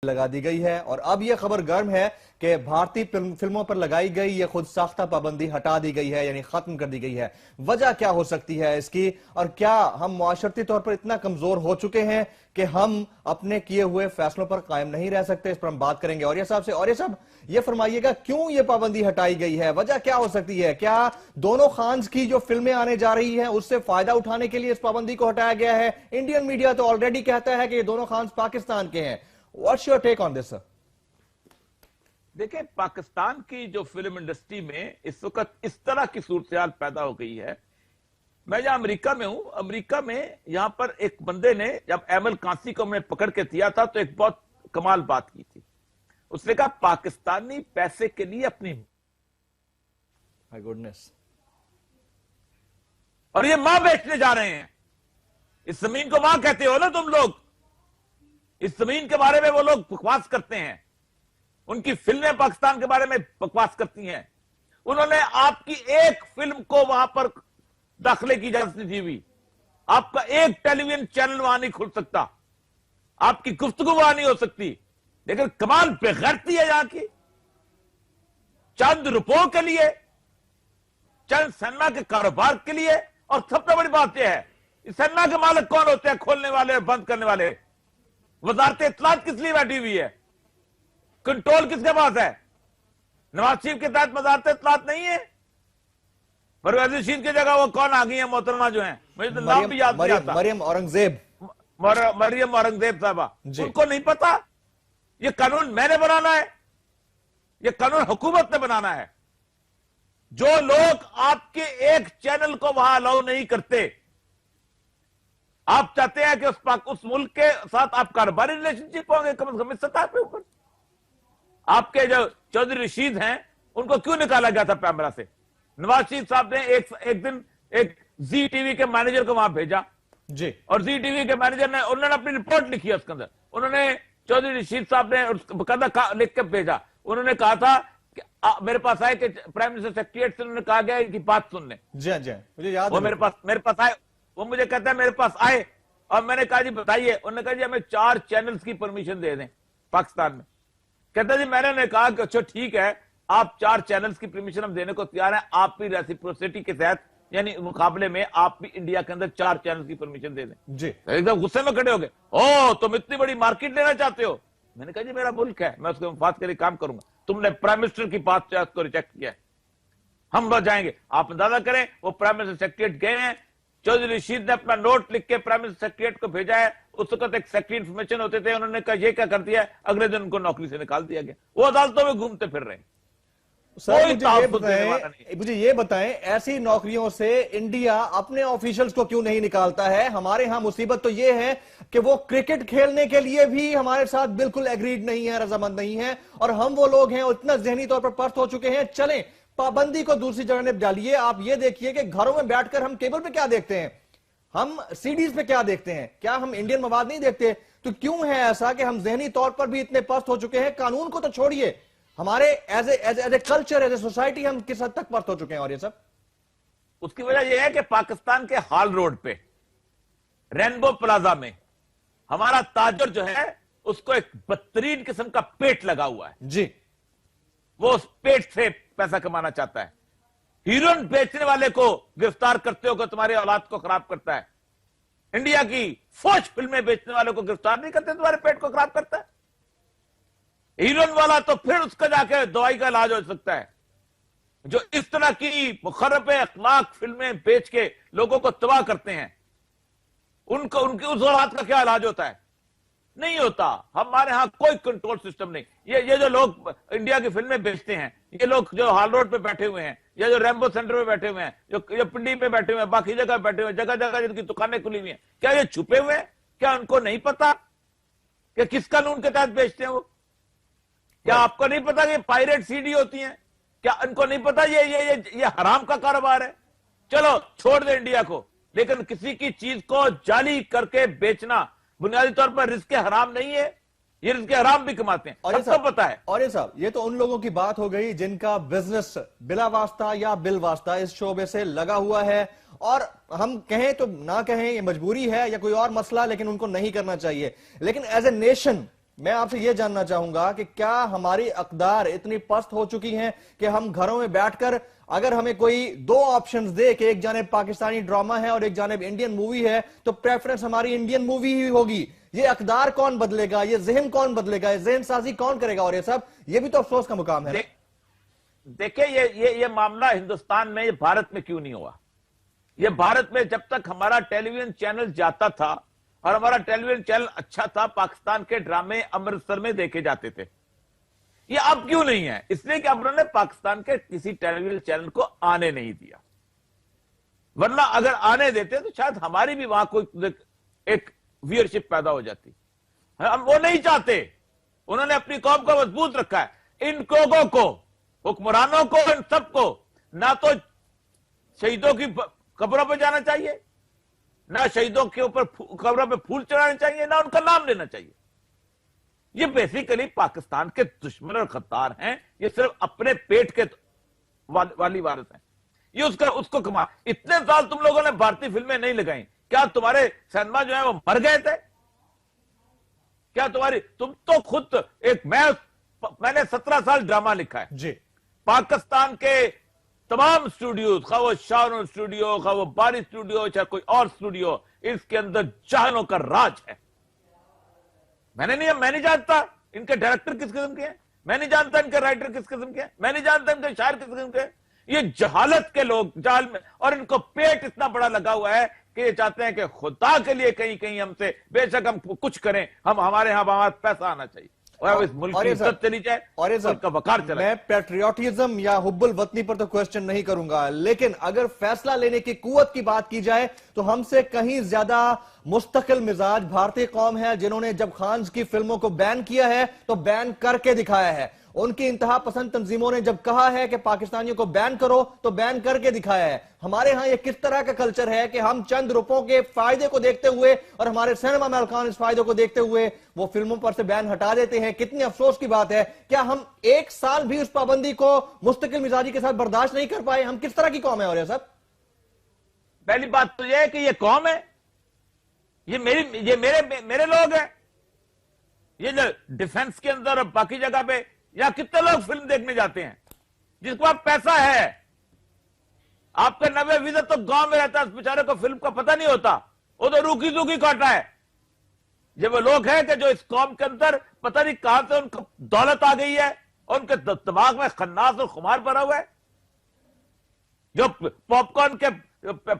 لگا دی گئی ہے اور اب یہ خبر گرم ہے کہ بھارتی فلموں پر لگائی گئی یہ خود ساختہ پابندی ہٹا دی گئی ہے، یعنی ختم کر دی گئی ہے۔ وجہ کیا ہو سکتی ہے اس کی، اور کیا ہم معاشرتی طور پر اتنا کمزور ہو چکے ہیں کہ ہم اپنے کیے ہوئے فیصلوں پر قائم نہیں رہ سکتے؟ اس پر ہم بات کریں گے اوریہ صاحب سے۔ اوریہ صاحب یہ فرمائیے گا کیوں یہ پابندی ہٹائی گئی ہے، وجہ کیا ہو سکتی ہے؟ کیا دونوں خانز کی جو فلمیں آنے جا رہی ہیں اس سے فائدہ اٹھانے کے لیے اس پابندی کو ہٹایا گیا ہے؟ انڈین میڈیا تو آلریڈی کہتا ہے کہ یہ دونوں خانز پاکستان کے ہیں۔ What's your take on this, sir? دیکھیں، پاکستان کی جو فلم انڈسٹری میں اس وقت اس طرح کی صورتحال پیدا ہو گئی ہے۔ میں جہاں امریکہ میں ہوں، امریکہ میں یہاں پر ایک بندے نے جب ایمل کانسی کو میں نے پکڑ کے دیا تھا تو ایک بہت کمال بات کی تھی۔ اس نے کہا پاکستانی پیسے کے لیے اپنی My goodness. اور یہ ماں بیچنے جا رہے ہیں۔ اس زمین کو ماں کہتے ہو نا تم لوگ، اس زمین کے بارے میں وہ لوگ بکواس کرتے ہیں، ان کی فلمیں پاکستان کے بارے میں بکواس کرتی ہیں۔ انہوں نے آپ کی ایک فلم کو وہاں پر داخلے کی اجازت نہیں دی ہوئی، آپ کا ایک ٹیلی ویژن چینل وہاں نہیں کھل سکتا، آپ کی گفتگو وہاں نہیں ہو سکتی۔ لیکن کمال بے غیرتی ہے یہاں کی، چند روپوں کے لیے، چند سینما کے کاروبار کے لیے۔ اور سب سے بڑی بات یہ ہے، اس سینما کے مالک کون ہوتے ہیں؟ کھولنے والے اور بند کرنے والے۔ وزارت اطلاعات کس لیے بیٹھی ہوئی ہے؟ کنٹرول کس کے پاس ہے؟ نواز شریف کے تحت وزارت اطلاعات نہیں ہے؟ پرویز رشید کی جگہ وہ کون آ گئی ہیں محترمہ جو ہیں؟ مجھے تو نام بھی یاد نہیں آتا۔ مریم اورنگزیب صاحبہ، ان کو نہیں پتا یہ قانون میں نے بنانا ہے، یہ قانون حکومت نے بنانا ہے۔ جو لوگ آپ کے ایک چینل کو وہاں الاؤ نہیں کرتے، آپ چاہتے ہیں کہ اس ملک کے ساتھ آپ کاروباری ریلیشن شپ ہوں گے کم از کم اس سطح پہ اوپر۔ آپ کے جو چودھری رشید ہیں ان کو کیوں نکالا گیا تھا پیمرا سے؟ نواز شریف صاحب نے ایک دن ایک زی ٹی وی کے مینیجر کو وہاں بھیجا جی، اور زی ٹی وی کے مینیجر نے انہوں نے اپنی رپورٹ لکھی ہے، اس کے اندر انہوں نے چودھری رشید صاحب نے باقاعدہ لکھ کے بھیجا۔ انہوں نے کہا تھا کہ میرے پاس آئے کہ پرائم منسٹر سیکریٹریٹ سے انہوں نے کہا گیا ان کی بات سن لیں۔ جی جی مجھے یاد ہے، وہ میرے پاس آئے، وہ مجھے کہتا ہے میرے پاس آئے اور میں نے کہا جی بتائیے۔ انہوں نے کہا جی ہمیں 4 چینلز کی پرمیشن دے دیں پاکستان میں۔ کہتا جی میں نے کہا کہ اچھا ٹھیک ہے، آپ 4 چینلز کی پرمیشن ہم دینے کو تیار ہیں، آپ بھی ریسیپروسٹی کے تحت یعنی مقابلے میں آپ بھی انڈیا کے اندر 4 چینلز کی پرمیشن دے دیں۔ جی، ایک دم غصے میں کھڑے ہو گئے، او تم اتنی بڑی مارکیٹ لینا چاہتے ہو؟ میں نے کہا جی میرا ملک ہے، میں اس کے مفاد کے لیے کام کروں گا، تم نے پرائم منسٹر کی بات سے اس کو ریجیکٹ کیا ہے، ہم بچ جائیں گے۔ آپ اندازہ کریں وہ پرائم منسٹر سیکریٹریٹ گئے ہیں، چودھری رشید نے اپنا نوٹ لکھ کے پرائم منسٹر سیکریٹریٹ کو بھیجا ہے۔ اس وقت ایک سیکرٹری انفارمیشن ہوتے تھے، انہوں نے کہا یہ کیا کر دیا ہے، اگلے دن ان کو نوکری سے نکال دیا گیا، وہ عدالتوں میں گھومتے پھر رہے ہیں۔ مجھے یہ بتائیں ایسی نوکریوں سے انڈیا اپنے آفیشلز کو کیوں نہیں نکالتا ہے؟ ہمارے ہاں مصیبت تو یہ ہے کہ وہ کرکٹ کھیلنے کے لیے بھی ہمارے ساتھ بالکل ایگریڈ نہیں ہے، رضامند نہیں ہے، اور ہم وہ لوگ ہیں اتنا ذہنی طور پر پست ہو چکے ہیں۔ چلیں پابندی کو دوسری جانب ڈالیے، آپ یہ دیکھیے کہ گھروں میں بیٹھ کر ہم کیبل پہ کیا دیکھتے ہیں، ہم سی ڈیز پہ کیا دیکھتے ہیں، کیا ہم انڈین مواد نہیں دیکھتے؟ تو کیوں ہے ایسا کہ ہم ذہنی طور پر بھی اتنے پست ہو چکے ہیں؟ قانون کو تو چھوڑیے، ہمارے as a culture, as a society ہم کس حد تک پست ہو چکے ہیں؟ اور یہ سب اس کی وجہ یہ ہے کہ پاکستان کے ہال روڈ پہ رینبو پلازا میں ہمارا تاجر جو ہے اس کو ایک بدترین قسم کا پیٹ لگا ہوا ہے جی، وہ اس پیٹ سے پیسہ کمانا چاہتا ہے۔ ہیروئن بیچنے والے کو گرفتار کرتے ہو کہ تمہارے اولاد کو خراب کرتا ہے، انڈیا کی فوج فلمیں بیچنے والے کو گرفتار نہیں کرتے، تمہارے پیٹ کو خراب کرتا ہے۔ ہیروئن والا تو پھر اس کا جا کے دوائی کا علاج ہو سکتا ہے۔ جو اس طرح کی مخرب اخلاق فلمیں بیچ کے لوگوں کو تباہ کرتے ہیں، ان کی اس اولاد کا کیا علاج ہوتا ہے؟ نہیں ہوتا۔ ہمارے ہاں کوئی کنٹرول سسٹم نہیں۔ یہ جو لوگ انڈیا کی فلمیں بیچتے ہیں، یہ لوگ جو ہال روڈ پہ بیٹھے ہوئے ہیں یا جو ریمبو سینٹر پہ بیٹھے ہوئے ہیں، جو پنڈی پہ بیٹھے ہوئے ہیں، باقی جگہ بیٹھے ہوئے ہیں، جگہ جگہ جن کی دکانیں کھلی ہوئی ہیں، کیا یہ چھپے ہوئے ہیں؟ کیا ان کو نہیں پتا کہ کس قانون کے تحت بیچتے ہیں وہ؟ کیا آپ کو نہیں پتا کہ یہ پائریٹ سی ڈی ہوتی ہیں؟ کیا ان کو نہیں پتا یہ حرام کا کاروبار ہے؟ چلو چھوڑ دیں انڈیا کو، لیکن کسی کی چیز کو جعلی کر کے بیچنا بنیادی طور پر رزق حرام نہیں ہے، یہ رزق حرام بھی کماتے ہیں، سب کو پتا ہے۔ اور یہ صاحب یہ تو ان لوگوں کی بات ہو گئی جن کا بزنس بلا واسطہ یا بل واسطہ اس شعبے سے لگا ہوا ہے، اور ہم کہیں تو نہ کہیں یہ مجبوری ہے یا کوئی اور مسئلہ، لیکن ان کو نہیں کرنا چاہیے۔ لیکن ایز اے نیشن میں آپ سے یہ جاننا چاہوں گا کہ کیا ہماری اقدار اتنی پست ہو چکی ہیں کہ ہم گھروں میں بیٹھ کر اگر ہمیں کوئی دو آپشنز دے کہ ایک جانب پاکستانی ڈراما ہے اور ایک جانب انڈین مووی ہے تو پریفرنس ہماری انڈین مووی ہی ہوگی؟ یہ اقدار کون بدلے گا؟ یہ ذہن کون بدلے گا؟ یہ ذہن سازی کون کرے گا؟ اور یہ سب یہ بھی تو افسوس کا مقام ہے۔ دیکھیں یہ معاملہ ہندوستان میں، یہ بھارت میں کیوں نہیں ہوا؟ یہ بھارت میں جب تک ہمارا ٹیلی ویژن چینل جاتا تھا اور ہمارا ٹیلی ویژن چینل اچھا تھا، پاکستان کے ڈرامے امرتسر میں دیکھے جاتے تھے۔ یہ اب کیوں نہیں ہے؟ اس لیے کہ اب انہوں نے پاکستان کے کسی ٹیلی ویژن چینل کو آنے نہیں دیا، ورنہ اگر آنے دیتے تو شاید ہماری بھی وہاں کوئی ایک ویئرشپ پیدا ہو جاتی۔ ہم وہ نہیں چاہتے، انہوں نے اپنی قوم کو مضبوط رکھا ہے۔ ان لوگوں کو، حکمرانوں کو، ان سب کو نہ تو شہیدوں کی قبروں پہ جانا چاہیے، نہ شہیدوں کے اوپر قبروں پہ پھول چڑھانے چاہیے، نہ ان کا نام لینا چاہیے۔ یہ بیسیکلی پاکستان کے دشمن اور غدار ہیں، یہ صرف اپنے پیٹ کے والی وارث ہیں۔ یہ اس کو کما، اتنے سال تم لوگوں نے بھارتی فلمیں نہیں لگائیں، کیا تمہارے سینما جو ہیں وہ مر گئے تھے؟ کیا تم تو خود میں نے 17 سال ڈرامہ لکھا ہے جی۔ پاکستان کے تمام اسٹوڈیوز، خواہ وہ شاہرون اسٹوڈیو، خواہ وہ باری اسٹوڈیو، چاہے کوئی اور اسٹوڈیو، اس کے اندر جہانوں کا راج ہے۔ میں نہیں جانتا ان کے ڈائریکٹر کس قسم کے ہیں، میں نہیں جانتا ان کے رائٹر کس قسم کے ہیں، میں نہیں جانتا ان کے شاعر کس قسم کے ہیں۔ یہ جہالت کے لوگ، جہل میں، اور ان کو پیٹ اتنا بڑا لگا ہوا ہے کہ یہ چاہتے ہیں کہ خدا کے لیے کہیں ہم سے بے شک ہم کچھ کریں، ہمارے ہاں ہمارا پیسہ آنا چاہیے اور اس ملک کی عزت چلی جائے اور ملک کا وقار چلا جائے۔ میں پیٹریوٹزم یا حب الوطنی پر تو کوسچن نہیں کروں گا، لیکن اگر فیصلہ لینے کی قوت کی بات کی جائے تو ہم سے کہیں زیادہ مستقل مزاج بھارتی قوم ہے، جنہوں نے جب خانز کی فلموں کو بین کیا ہے تو بین کر کے دکھایا ہے۔ ان کی انتہا پسند تنظیموں نے جب کہا ہے کہ پاکستانیوں کو بین کرو تو بین کر کے دکھایا ہے۔ ہمارے ہاں یہ کس طرح کا کلچر ہے کہ ہم چند روپوں کے فائدے کو دیکھتے ہوئے اور ہمارے سینما مالکان اس فائدے کو دیکھتے ہوئے وہ فلموں پر سے بین ہٹا دیتے ہیں؟ کتنی افسوس کی بات ہے۔ کیا ہم ایک سال بھی اس پابندی کو مستقل مزاجی کے ساتھ برداشت نہیں کر پائے؟ ہم کس طرح کی قوم ہے؟ اور صاحب پہلی بات تو یہ ہے کہ یہ قوم ہے، یہ میرے لوگ ہیں۔ یہ جو ڈیفنس کے اندر اور باقی جگہ پہ یا کتنے لوگ فلم دیکھنے جاتے ہیں جس کو آپ پیسہ ہے؟ آپ کا 90% تو گاؤں میں رہتا ہے، اس بیچارے کو فلم کا پتہ نہیں ہوتا، وہ تو روکی زوکی کاٹا ہے۔ یہ وہ لوگ ہیں کہ جو اس قوم کے اندر پتہ نہیں کہاں سے ان کو دولت آ گئی ہے اور ان کے دماغ میں خناس اور خمار بھرا ہوا ہے، جو پاپ کارن کے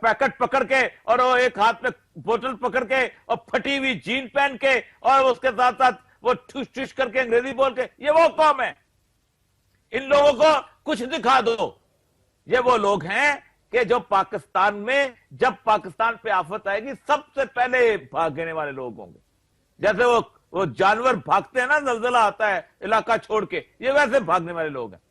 پیکٹ پکڑ کے اور وہ ایک ہاتھ میں بوتل پکڑ کے اور پھٹی ہوئی جین پہن کے اور اس کے ساتھ ساتھ وہ ٹھش ٹھش کر کے انگریزی بول کے، یہ وہ قوم ہے۔ ان لوگوں کو کچھ دکھا دو۔ یہ وہ لوگ ہیں کہ جو پاکستان میں جب پاکستان پہ آفت آئے گی سب سے پہلے بھاگنے والے لوگ ہوں گے، جیسے وہ جانور بھاگتے ہیں نا، زلزلہ آتا ہے علاقہ چھوڑ کے، یہ ویسے بھاگنے والے لوگ ہیں۔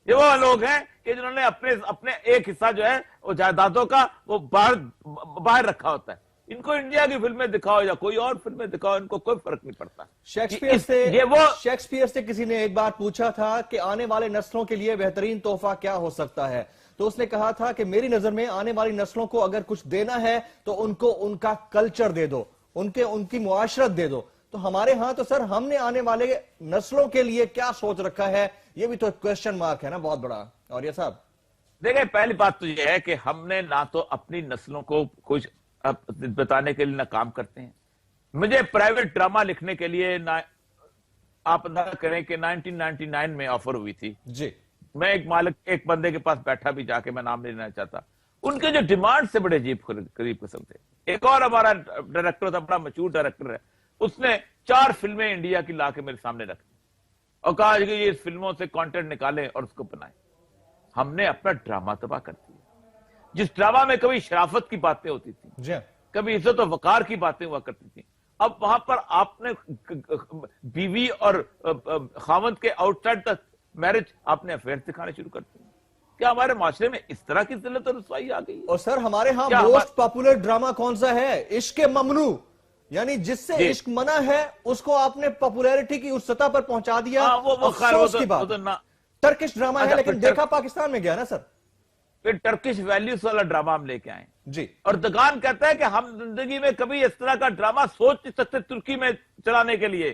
یہ وہ لوگ ہیں کہ جنہوں نے اپنے ایک حصہ جو ہے وہ جائیدادوں کا وہ باہر رکھا ہوتا ہے۔ ان کو انڈیا کی فلمیں دکھاؤ یا کوئی اور فلمیں دکھاؤ، ان کو کوئی فرق نہیں پڑتا۔ شیکسپیئر سے کسی نے ایک بار پوچھا تھا کہ آنے والے نسلوں کے لیے بہترین تحفہ کیا ہو سکتا ہے، تو اس نے کہا تھا کہ میری نظر میں آنے والی نسلوں کو اگر کچھ دینا ہے تو ان کو ان کا کلچر دے دو، ان کی معاشرت دے دو۔ تو ہمارے ہاں تو سر ہم نے آنے والے نسلوں کے لیے کیا سوچ رکھا ہے؟ یہ بھی تو ایک کوسچن مارک ہے نا بہت بڑا۔ اور یہ صاحب دیکھیں، پہلی بات تو یہ ہے کہ ہم نے نہ تو اپنی نسلوں کو کچھ بتانے کے لیے نہ کام کرتے ہیں۔ مجھے پرائیویٹ ڈرامہ لکھنے کے لیے نہ آپ اندازہ کریں کہ 1999 میں آفر ہوئی تھی جی۔ میں ایک بندے کے پاس بیٹھا بھی جا کے، میں نام نہیں لینا چاہتا، ان کے جو ڈیمانڈ سے بڑے عجیب قریب قسم تھے۔ ایک اور ہمارا ڈائریکٹر تھا، بڑا مشہور ڈائریکٹر ہے، اس نے 4 فلمیں انڈیا کی لا کے میرے سامنے رکھ دی اور کہا کہ یہ فلموں سے کانٹینٹ نکالیں اور اس کو بنائیں۔ ہم نے اپنا ڈرامہ تباہ کر دیا۔ جس ڈرامہ میں کبھی شرافت کی باتیں ہوتی تھی، کبھی عزت و وقار کی باتیں ہوا کرتی تھیں، اب وہاں پر آپ نے بیوی اور خاوند کے آؤٹ سائڈ تک میرج آپ نے افیئر دکھانے شروع کر دی۔ کیا ہمارے معاشرے میں اس طرح کی ذلت اور رسوائی آ گئی؟ اور سر ہمارے ہاں موسٹ پاپولر ڈرامہ کون سا ہے؟ عشق ممنوع، یعنی جس سے عشق منع ہے اس کو آپ نے پاپولیرٹی کی اس سطح پر پہنچا دیا۔ افسوس کی بات، ٹرکش ڈرامہ ہے لیکن دیکھا پاکستان میں گیا نا سر۔ پھر ٹرکش ویلیوز والا ڈرامہ ہم لے کے آئے جی، اور دگان کہتا ہے کہ ہم زندگی میں کبھی اس طرح کا ڈرامہ سوچ نہیں سکتے ترکی میں چلانے کے لیے،